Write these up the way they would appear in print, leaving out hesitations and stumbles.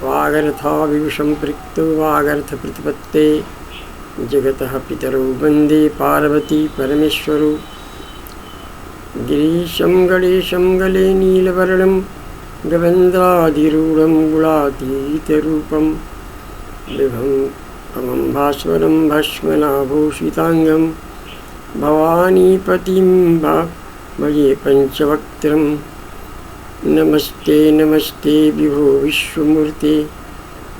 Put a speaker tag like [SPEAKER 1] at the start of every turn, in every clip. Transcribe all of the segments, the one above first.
[SPEAKER 1] वागर्थाविषम्पृक्तो वागर्थप्रतिपत्ते जगतः पितरौ वन्दे पार्वती परमेश्वरौ। गिरीशं गणेशं गले नीलवर्णं गवेन्द्राधिरूढं गुणातीतरूपं विभं भास्वरं भस्मनाभूषिताङ्गं भवानीपतिं भजे पञ्चवक्त्रं। नमस्ते नमस्ते विभो विश्वमूर्ते,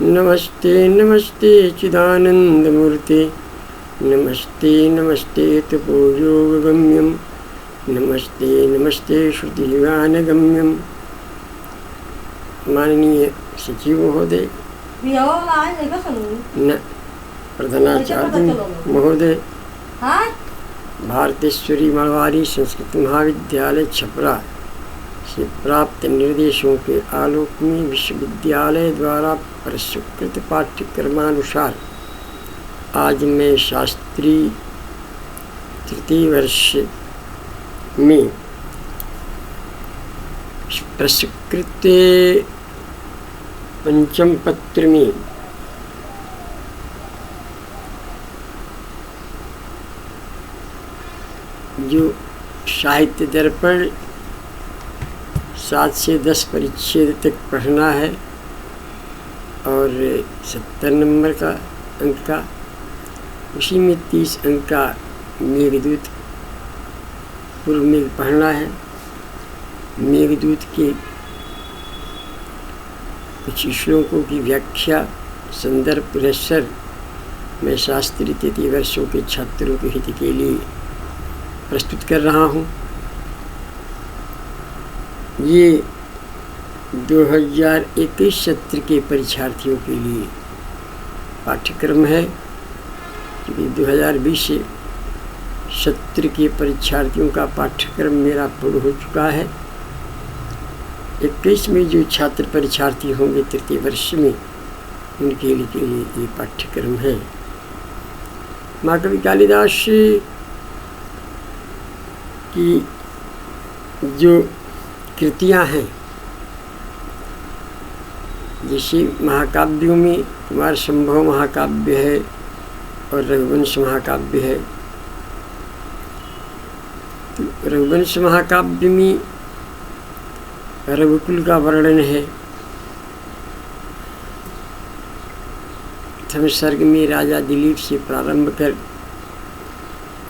[SPEAKER 1] नमस्ते नमस्ते चिदानन्दमूर्ते, नमस्ते नमस्ते तपोयोगगम्यं, नमस्ते नमस्ते श्रुतिगानगम्यं। माननीय सचिव महोदय, न प्रधानाचार्य महोदय, भारतेश्वरी मड़वारी संस्कृत महाविद्यालय छपरा से प्राप्त निर्देशों के आलोक में विश्वविद्यालय द्वारा प्रस्वीकृत पाठ्यक्रमानुसार आज मैं शास्त्री तृतीय वर्ष में प्रस्वीकृत पंचम पत्र में जो साहित्य दर्पण 7 से 10 परिच्छेद तक पढ़ना है और 70 नंबर का अंक का, उसी में 30 अंक का मेघदूत पूर्व में पढ़ना है। मेघदूत के कुछ श्लोकों की व्याख्या संदर्भ पुरस्सर मैं शास्त्री तृतीय वर्षों के छात्रों के हित के लिए प्रस्तुत कर रहा हूँ। ये 2021 सत्र के परीक्षार्थियों के लिए पाठ्यक्रम है, क्योंकि 2020 सत्र के परीक्षार्थियों का पाठ्यक्रम मेरा पूर्ण हो चुका है। 21 में जो छात्र परीक्षार्थी होंगे तृतीय वर्ष में, उनके लिए ये पाठ्यक्रम है। महाकवि कालिदास की जो कृतियाँ हैं, जैसे महाकाव्यों में कुमार संभव महाकाव्य है और रघुवंश महाकाव्य है। तो रघुवंश महाकाव्य में रघुकुल का वर्णन है। प्रथम सर्ग में राजा दिलीप से प्रारंभ कर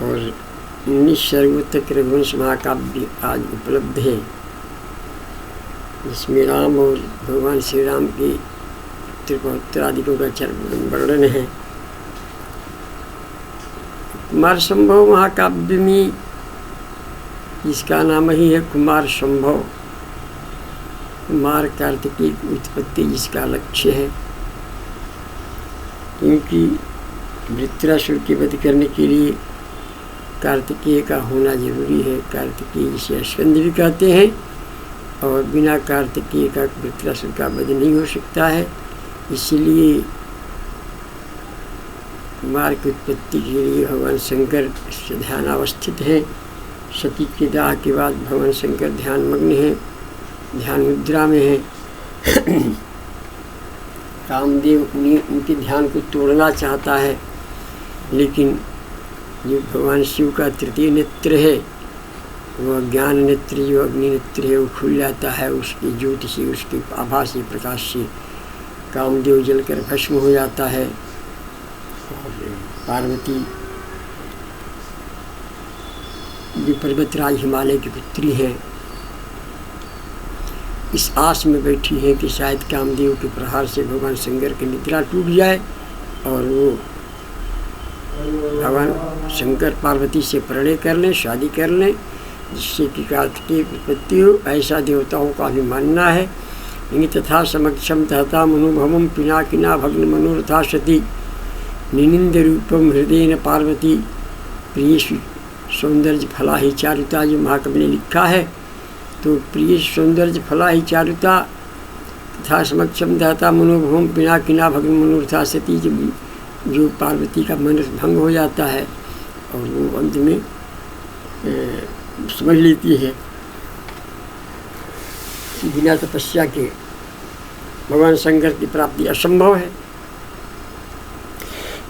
[SPEAKER 1] और 19 सर्गों तक रघुवंश महाकाव्य आज उपलब्ध है, जिसमें राम और भगवान श्री राम के उत्तराधिकों का वर्णन है। कुमार संभव महाकाव्य में इसका नाम ही है कुमार संभव। कुमार कार्तिकेय की उत्पत्ति जिसका लक्ष्य है, क्योंकि वृत्रासुर के वध करने के लिए कार्तिकेय का होना जरूरी है। कार्तिकेय जिसे अश्वंध भी कहते हैं, और बिना कार्तिकेय का वृत्रासुर का वध नहीं हो सकता है। इसलिए कुमार की उत्पत्ति के लिए भगवान शंकर ध्यानावस्थित हैं। सती के दाह के बाद भगवान शंकर ध्यानमग्न हैं, ध्यान मुद्रा में हैं। कामदेव उनके ध्यान को तोड़ना चाहता है, लेकिन जो भगवान शिव का तृतीय नेत्र है, वह ज्ञान नेत्र, जो अग्नि नेत्र है, वो खुल जाता है। उसकी ज्योति से, उसके आभा से, प्रकाश से कामदेव जलकर भस्म हो जाता है। और पार्वती जो पर्वतराज हिमालय की पुत्री है, इस आस में बैठी है कि शायद कामदेव के प्रहार से भगवान शंकर की निद्रा टूट जाए और वो भगवान शंकर पार्वती से प्रणय कर लें, शादी कर लें, जिससे कि कार्तिकेय की उत्पत्ति हो। ऐसा देवताओं का भी मानना है। तथा समक्षम तहता मनोभवम पिनाकिना भग्न मनोरथा सती निनिंद रूपम हृदय न पार्वती प्रिय सौंदर्य फला ही चारुता, जो महाकवि ने लिखा है। तो प्रिय सौंदर्य फला ही चारुता तथा समक्षम दहता मनोभवम पिनाकिना भग्न मनोरथा सती, जो पार्वती का मन भंग हो जाता है और वो अंत में समझ लेती है बिना तपस्या के भगवान शंकर की प्राप्ति असंभव है,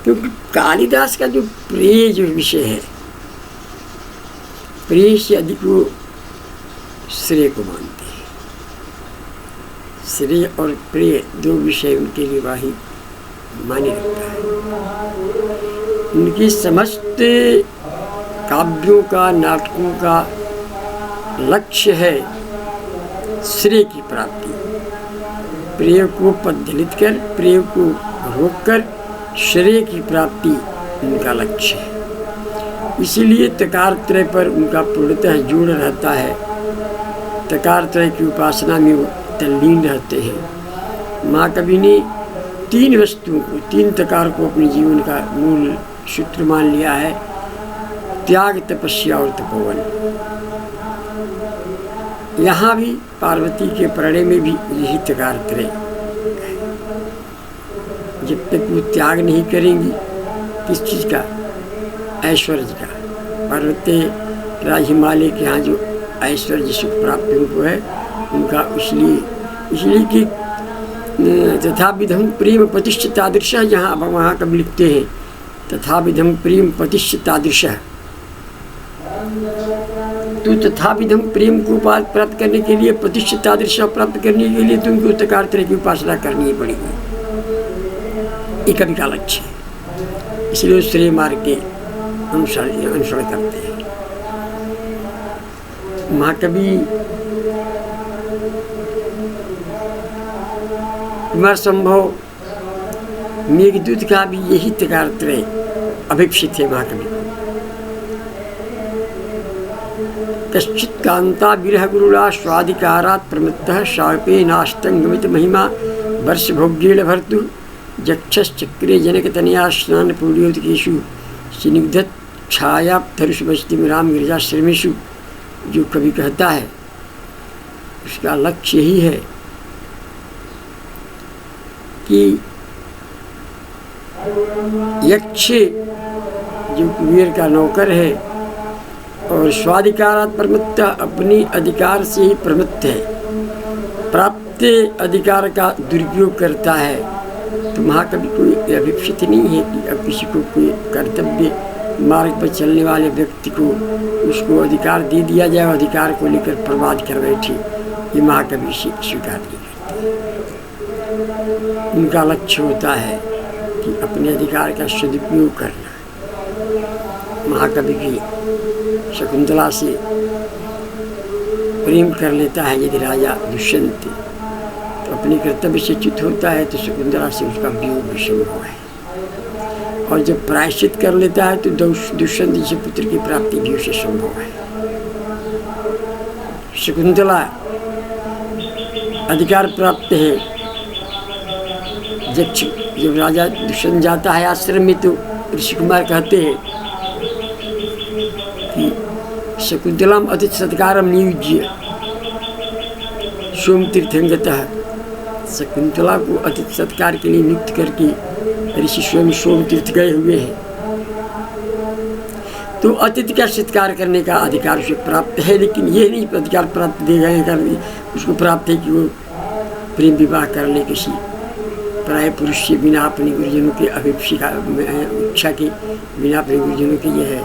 [SPEAKER 1] क्योंकि कालिदास का जो प्रिय जो विषय है, प्रिय से अधिक वो श्रेय को मानते हैं। श्रेय और प्रिय दो विषय उनके लिए वाही माने रखता है। उनकी समस्त काव्यों का, नाटकों का लक्ष्य है श्रेय की प्राप्ति। प्रिय को पददलित कर, प्रिय को रोककर श्रेय की प्राप्ति उनका लक्ष्य है। इसीलिए तकार त्रय पर उनका पूर्णतः जोड़ रहता है। तकार त्रय की उपासना में वो तल्लीन रहते हैं। महाकवि ने तीन वस्तुओं को, तीन तकार को अपने जीवन का मूल सूत्र मान लिया है: त्याग, तपस्या और तपोवन। यहाँ भी पार्वती के प्रणय में भी यही तकार त्रय है। जब तक वो त्याग नहीं करेंगी किस चीज़ का, ऐश्वर्य का, पार्वती राज हिमालय के यहाँ जो ऐश्वर्य सुख प्राप्त उनको है उनका, इसलिए कि तथा विधम प्रेम प्रतिष्ठित तादृश, जहाँ अब वहाँ कब लिखते हैं तथा विधम प्रेम प्रतिष्ठित तादृश, तो तथा विधम प्रेम को प्राप्त करने के लिए, प्रतिष्ठित तादृश प्राप्त करने के लिए तुमको तकार त्रय की उपासना करनी ही पड़ेगी। ये कवि का लक्ष्य है, इसलिए श्रेय मार्ग के अनुसरण करते हैं। महाकवि कुमार संभव मेघदूत का भी यही तकार त्रय अभिप्सित है। महाकवि कश्चित कांता विरह गुरुड़ा स्वाधिकारात् प्रमत्तः शापे नास्तंगमित महिमा वर्ष भोग्येण भर्तु जक्षश्चक्रे जनकतनया स्नान पूर्योदकेषु स्निग्धत छाया धरुष बस्तिम राम गिरिजाश्रमेषु। जो कवि कहता है उसका लक्ष्य ही है कि यक्ष जो कुबेर का नौकर है और स्वाधिकारात् प्रमत्त, अपनी अधिकार से ही प्रमत्त है, प्राप्त अधिकार का दुरुपयोग करता है, तो महाकवि कोई अभिप्सित नहीं है कि अब किसी को कोई कर्तव्य मार्ग पर चलने वाले व्यक्ति को उसको अधिकार दे दिया जाए और अधिकार को लेकर प्रवाद कर बैठे। ये महाकवि स्वीकार नहीं करते। उनका लक्ष्य होता है कि अपने अधिकार का सदुपयोग करना। महाकवि की शकुंतला से प्रेम कर लेता है यदि राजा दुष्यंत, तो अपने कर्तव्य से च्युत होता है, तो शकुंतला से उसका वियोग भी संभव है। और जब प्रायश्चित कर लेता है तो दुष्यंत जैसे पुत्र की प्राप्ति भी उसे संभव है। शकुंतला अधिकार प्राप्त है। जब राजा दुष्यंत जाता है आश्रम में, तो ऋषि कुमार कहते हैं कि शकुंतलाम अतिथि सत्कारम नियुज्य सोम तीर्थंगतः। शकुंतला को अतिथि सत्कार के लिए नियुक्त करके ऋषि स्वयं सोम तीर्थ गए हुए हैं। तो अतिथि का सत्कार करने का अधिकार उसे प्राप्त है, लेकिन ये नहीं अधिकार प्राप्त दे गए कर उसको प्राप्त है कि वो प्रेम विवाह कर ले किसी पराये पुरुष से बिना अपने गुरुजनों के इच्छा के, बिना अपने गुरुजनों के यह है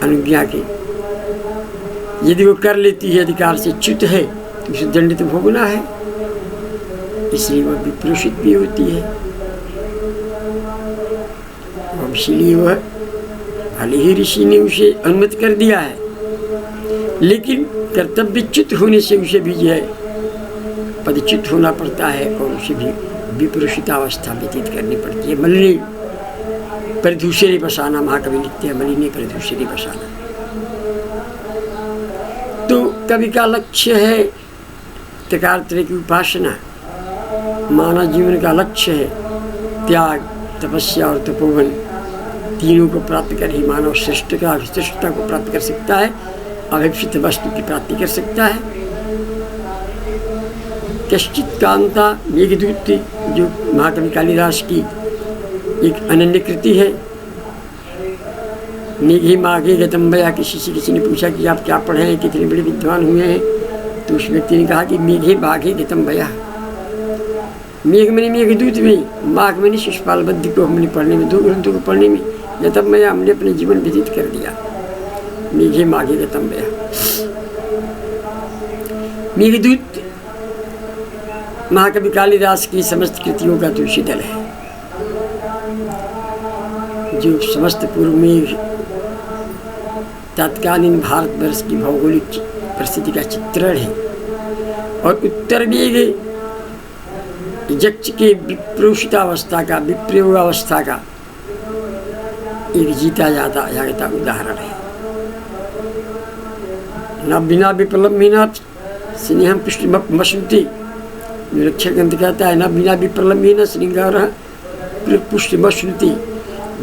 [SPEAKER 1] अनुज्ञा के। यदि वो कर लेती है, अधिकार से च्युत है, तो उसे दंड तो भोगना है, इसलिए वह विप्रोषित भी होती है। इसलिए वह भले ही ऋषि ने उसे अनुमति कर दिया है, लेकिन कर्तव्यच्युत होने से उसे भी जो है पदच्युत होना पड़ता है और उसे भी विप्रोषितावस्था व्यतीत करनी पड़ती है। मलिनी प्रदूषरी बसाना, महाकवि लिखते हैं, मलिनी प्रदूषरी बसाना। तो कवि का लक्ष्य है तकार त्रय की उपासना। मानव जीवन का लक्ष्य है त्याग, तपस्या और तपोवन। तीनों को प्राप्त कर ही मानव श्रेष्ठता को प्राप्त कर सकता है, अभिप्सित वस्तु की प्राप्ति कर सकता है। कश्चित कांता मेघदूत जो महाकवि कालिदास की एक अनन्य कृति है। मेघे माघे गतम्बया, किसी ने पूछा कि आप क्या पढ़े हैं, कितने बड़े विद्वान हुए हैं, तो उस व्यक्ति ने कहा कि मेघे माघे गतम्बया, मेघमणि मेघदूत में, माघमणि शिशुपाल बद्ध को हमने पढ़ने में, 2 ग्रंथों को पढ़ने में जब मैं हमने अपने जीवन व्यतीत कर दिया। मेघे माघे गतम गया। मेघदूत महाकवि कालिदास की समस्त कृतियों का तुलसी दल है, जो समस्त पूर्व मेघ तत्कालीन भारतवर्ष की भौगोलिक परिस्थिति का चित्रण है, और उत्तर मेघ यक्ष के विप्रोषितावस्था का, विप्रयोगावस्था का एक जीता जाता उदाहरण है। न बिना विप्रलम्बिना स्नेहम पुष्टिमश्नुते, निरक्षर ग्रंथ कहता है, न बिना विप्रलम्बिना श्रृंगार पुष्टिमश्नुते,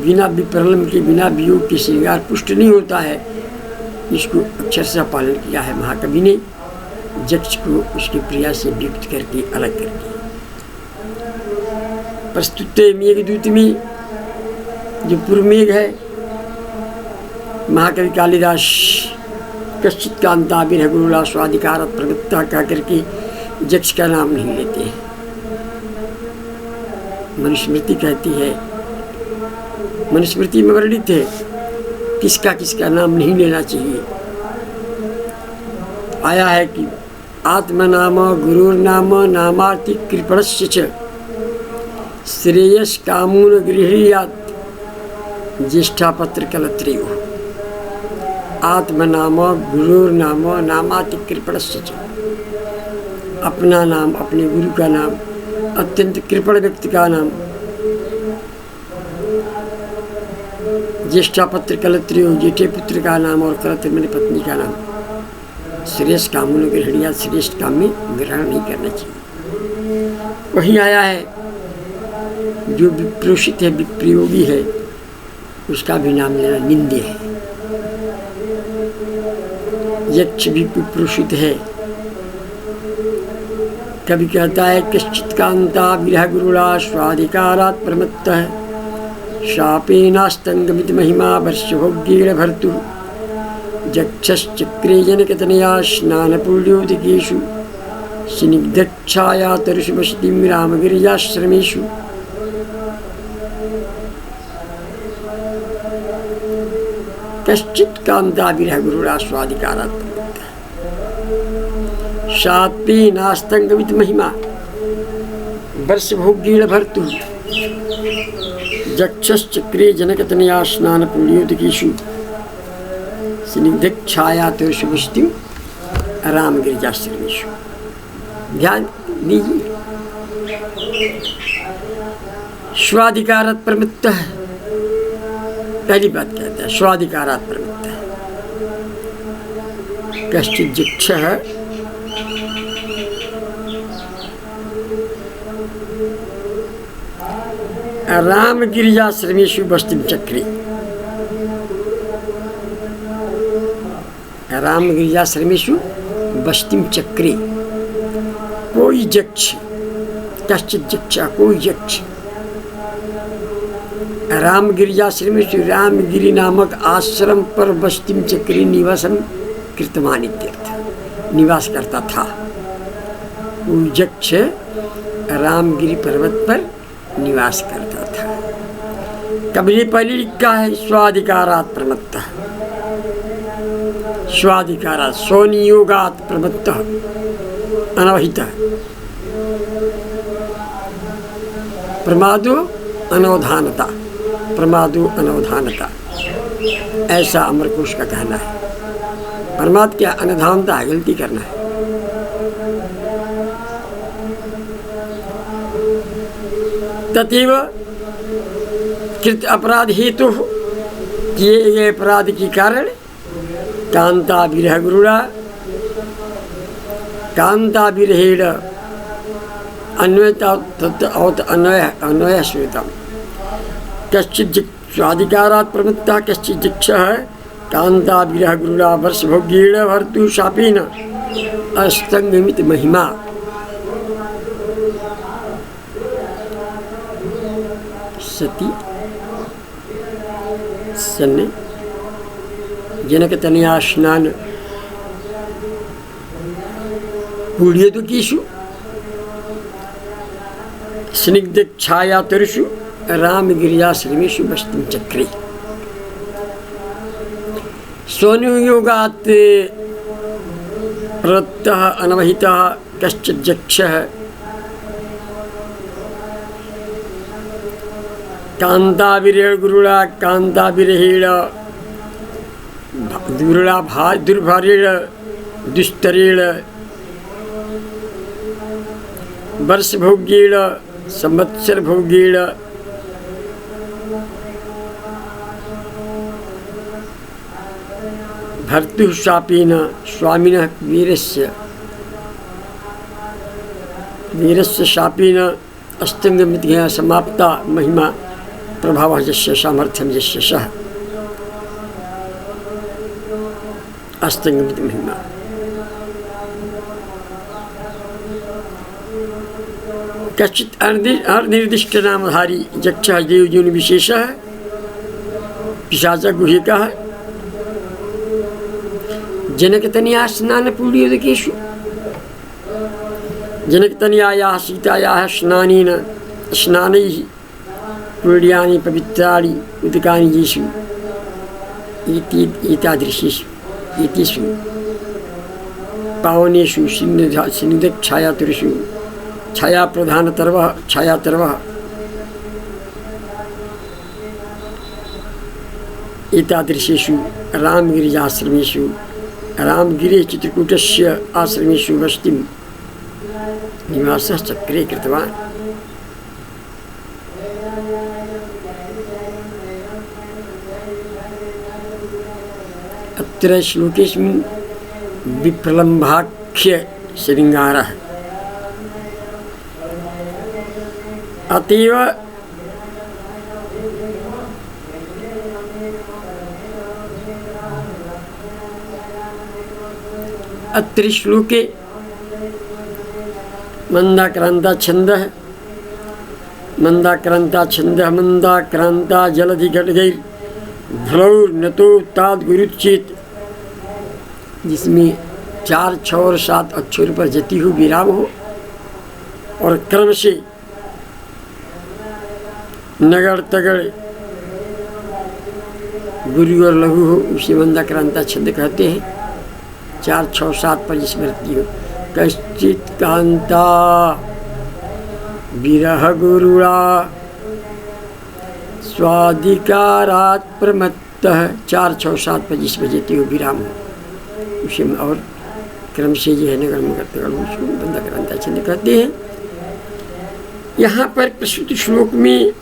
[SPEAKER 1] बिना विप्रलम्ब के, बिना वियोग के श्रृंगार पुष्ट नहीं होता है। इसको अक्षरशः पालन किया है महाकवि ने, यक्ष को उसकी प्रिया से वियुक्त करके, अलग करके। प्रस्तुत मेघदूत में जो पूर्व मेघ है, महाकवि कालिदास कश्चित कांता विरह गुरुला स्वाधिकार प्रवृत्ता कह करके यक्ष का नाम नहीं लेते हैं। मनुस्मृति कहती है, मनुस्मृति में वर्णित है किसका किसका नाम नहीं लेना चाहिए। आया है कि आत्मनाम गुरुर्नाम नामार्ति कृपणस्य च श्रेयस कामून गृह्यात् ज्येष्ठापत्र कलत्रयो। आत्मनाम गुरुर्नाम नामाति कृपणस्य च, अपना नाम, अपने गुरु का नाम, अत्यंत कृपण व्यक्ति का नाम, ज्येष्ठापत्र कलत्रयो, जेठे पुत्र का नाम, और कलत्र मेरी पत्नी का नाम। श्रेष्ठ कामून गृह्यात्, श्रेष्ठ काम में ग्रहण नहीं करना चाहिए। वही आया है जो विप्रोषित है, विप्रयोगी है, उसका भी नाम लेना निंद्य है। यक्ष भी विप्रोषित है। कभी कहता है कश्चित् कांता विरह गुरुला स्वाधिकारात् प्रमत्तः शापेनास्तंगमित महिमा वर्षभोग्येन भर्तु यक्षश्चक्रे जनकतनया स्नानपुण्योदिकेषु स्निग्धच्छाया तरुषु वसतिं रामगिरिजाश्रमेषु। कश्चित् कांता विरह गुरुला स्वाधिकारात् प्रमत्तः शापेनास्तंगमित महिमा वर्षभोग्येन भर्तु यक्षश्चक्रे जनकतनया स्नानपुण्योदिकेषु स्निग्धच्छाया तरुषु वसतिं रामगिरिजाश्रमेषु। ध्यान दीजिए, स्वाधिकारात् प्रमत्तः, पहली बात कहता है स्वाधिकारात् प्रमत्तः। कश्चित् यक्षः रामगिरिजाश्रमेषु बस्तिं चक्रे। रामगिरिजाश्रमेषु बस्तिं चक्रे। कोई यक्ष, कश्चित् यक्ष, कोई यक्ष रामगिरिजाश्रमेषु, रामगिरी नामक आश्रम पर बस्तिं चक्रे निवासम कृतवान इत्यर्थ, निवास करता था। कोई यक्ष रामगिरी पर्वत पर निवास करता था। कभी पहले लिखा है स्वाधिकारात् प्रमत्तः, स्वाधिकारात्, स्वनियोगात् प्रमत्तः, अनवहितः, प्रमादो अनवधानता, प्रमादो अनवधानता, ऐसा अमरकोश का कहना है। प्रमाद क्या? अनवधानता है, गलती करना है। तथैव कृत अपराध हेतु, किए गए अपराध के कारण कांता विरह गुरुड़ा, कांता विरहेण अन्वयता अन्वय श्वेतम। कश्चित् स्वाधिकारात् प्रमत्तः कश्चित् यक्षः कांता विरह गुरुड़ा वर्षभोग्येन भर्तु शापेन अस्तंगमित महिमा। सती सन जनकतनया स्नान पुण्योदिकेषु, स्निग्ध छाया तरुषु राम गिरिजाश्रमेषु बस्तिं चक्रे। स्वनुयोगात् प्रवृत्तः अनवहितः कश्चित् यक्षः कान्ताविरेण गुरुणा कान्ताविरहेण दुर्भारेण दुस्तरेण वर्षभोग्येण संवत्सरभोग्येण भर्तुः शापेन स्वामिनः वीरस्य शापेन अस्तंगमितिः समाप्ता महिमा प्रभावः यस्य सामर्थ्यं यस्य सः अस्तंगमिति महिमा। कश्चित् अनिर्दिष्ट नामधारी यक्षः देवयोनि विशेषः पिशाच गुहिकः जनकतनया स्नानपूर्णोदकेषु जनकतनयायाः सीतायाः स्नानैः पूर्ण्यानि पवित्राणि उदकानि येषु एतेषु पावनेषु स्निग्धछायातुषु छायातर्वः एतादृशेषु रामगिरिजाश्रमेषु रामगिरे चित्रकूटस्य आश्रमेषु वसतिं निवासः चक्रे कृतवान्। अत्र श्लोकेऽस्मिन् विप्रलम्भाख्य शृङ्गारः अतीव अत्र श्लोके मंदाक्रांता छंदः मंदाक्रांता जलधिघटगैर् भ्लौर्नतो ताद्गुरुच्चेत, जिसमें 4, 6 और 7 अक्षर पर जति हो विराम हो और क्रम से नगड़ तगड़ गुरु और लघु हो, उसे मंदाक्रांता छंद कहते हैं। 4, 6, 7 पर स्मृति हो। कश्चित कांता विरह गुरुड़ा स्वाधिकारात् प्रमत्तः, 4, 6, 7 पर जिस बजती हो विराम हो, उसे और क्रम से जो है नगर में करते उसको मंदाक्रांता छंद कहते हैं। यहाँ पर प्रस्तुत श्लोक में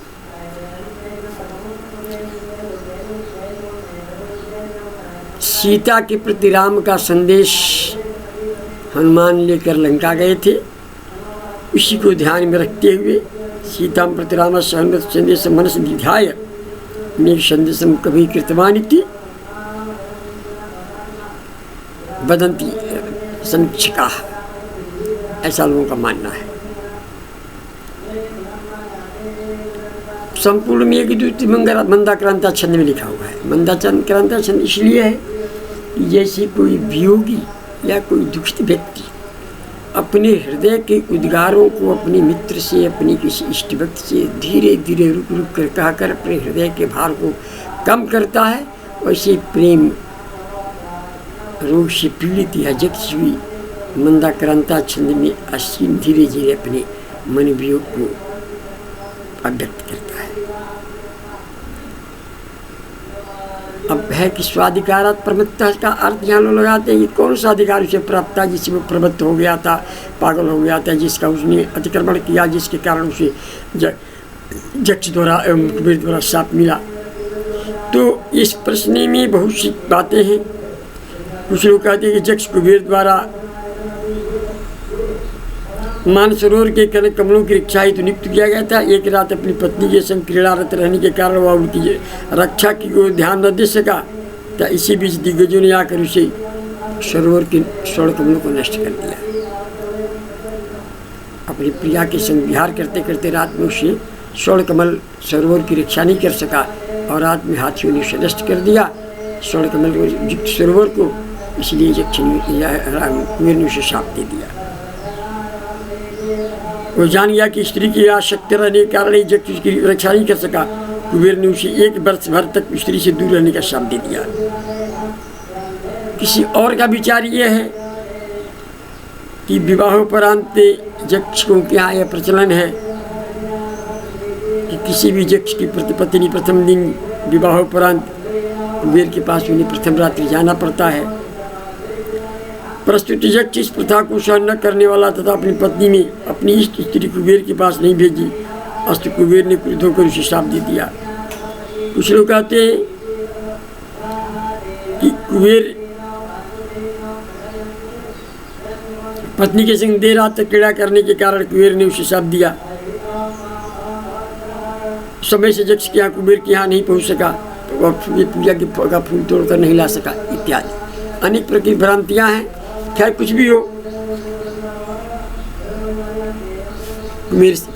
[SPEAKER 1] सीता के प्रति राम का संदेश हनुमान लेकर लंका गए थे, उसी को ध्यान में रखते हुए सीता प्रति राम संदेश मनस निध्याय ने संदेशम कभी कृतवानिति वदंती समीक्षिका, ऐसा लोगों का मानना है। संपूर्ण में एक द्वितीय मंदाक्रांता छंद में लिखा हुआ है। मंदाक्रांता छंद इसलिए है कि जैसे कोई वियोगी या कोई दुखित व्यक्ति अपने हृदय के उद्गारों को अपने मित्र से, अपने किसी इष्ट व्यक्ति से धीरे धीरे रुक रुक कर कहकर अपने हृदय के भार को कम करता है, वैसे प्रेम रोग से पीड़ित या जख्म हुई मंदाक्रांता छंद में असीम धीरे धीरे अपने मन वियोग को अव्यक्त करता है। अब है कि स्वाधिकारात् प्रवृत्तः का अर्थ यहाँ लोग लगाते हैं कि कौन सा अधिकार उसे प्राप्त था, जिससे वो प्रवृत्त हो गया था, पागल हो गया था, जिसका उसने अतिक्रमण किया, जिसके कारण उसे यक्ष द्वारा एवं कुबेर द्वारा शाप मिला। तो इस प्रश्न में बहुत सी बातें हैं। कुछ लोग कहते हैं कि यक्ष कुबेर द्वारा मानसरोवर के कनक कमलों की रक्षा हेतु नियुक्त किया गया था। एक रात अपनी पत्नी के संग क्रीड़ारत रहने के कारण वह उनकी रक्षा की को ध्यान न दे सका, तो इसी बीच दिग्गजों ने आकर उसे सरोवर के स्वर्ण कमलों को नष्ट कर दिया। अपनी प्रिया के संग विहार करते करते रात में उसे स्वर्ण कमल सरोवर की रक्षा नहीं कर सका और रात में हाथियों ने उसे नष्ट कर दिया स्वर्ण कमल युक्त सरोवर को। इसलिए कुबेर ने उसे शाप दे दिया। वो जान गया कि स्त्री की आसक्ति रहने के कारण यक्ष उसकी रक्षा नहीं कर सका। कुबेर ने उसे 1 वर्ष भर तक स्त्री से दूर रहने का श्राप दे दिया। किसी और का विचार ये है कि विवाहोपरांत यक्ष को क्या यह प्रचलन है कि किसी भी यक्ष की पत्नी प्रथम दिन विवाहोपरांत कुबेर के पास उन्हें प्रथम रात्रि जाना पड़ता है। प्रस्तुत यक्ष इस प्रथा को सहन न करने वाला तथा अपनी पत्नी ने अपनी इष्ट स्त्री कुबेर के पास नहीं भेजी। अस्त कुबेर ने क्रुद्ध होकर उसे श्राप दे दिया। कुछ लोग कहते हैं कि कुबेर पत्नी के संग देर रात तक क्रीड़ा करने के कारण कुबेर ने उसे श्राप दिया। समय से यक्ष के यहाँ कुबेर के यहाँ नहीं पहुँच सका तो पूजा का फूल तोड़कर नहीं ला सका इत्यादि अनेक प्रकार की भ्रांतियाँ हैं। खैर कुछ भी हो,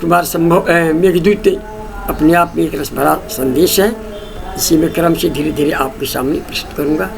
[SPEAKER 1] कुमार संभव मेघदूत अपने आप में एक रस भरा संदेश है, इसी में क्रम से धीरे धीरे आपके सामने प्रस्तुत करूँगा।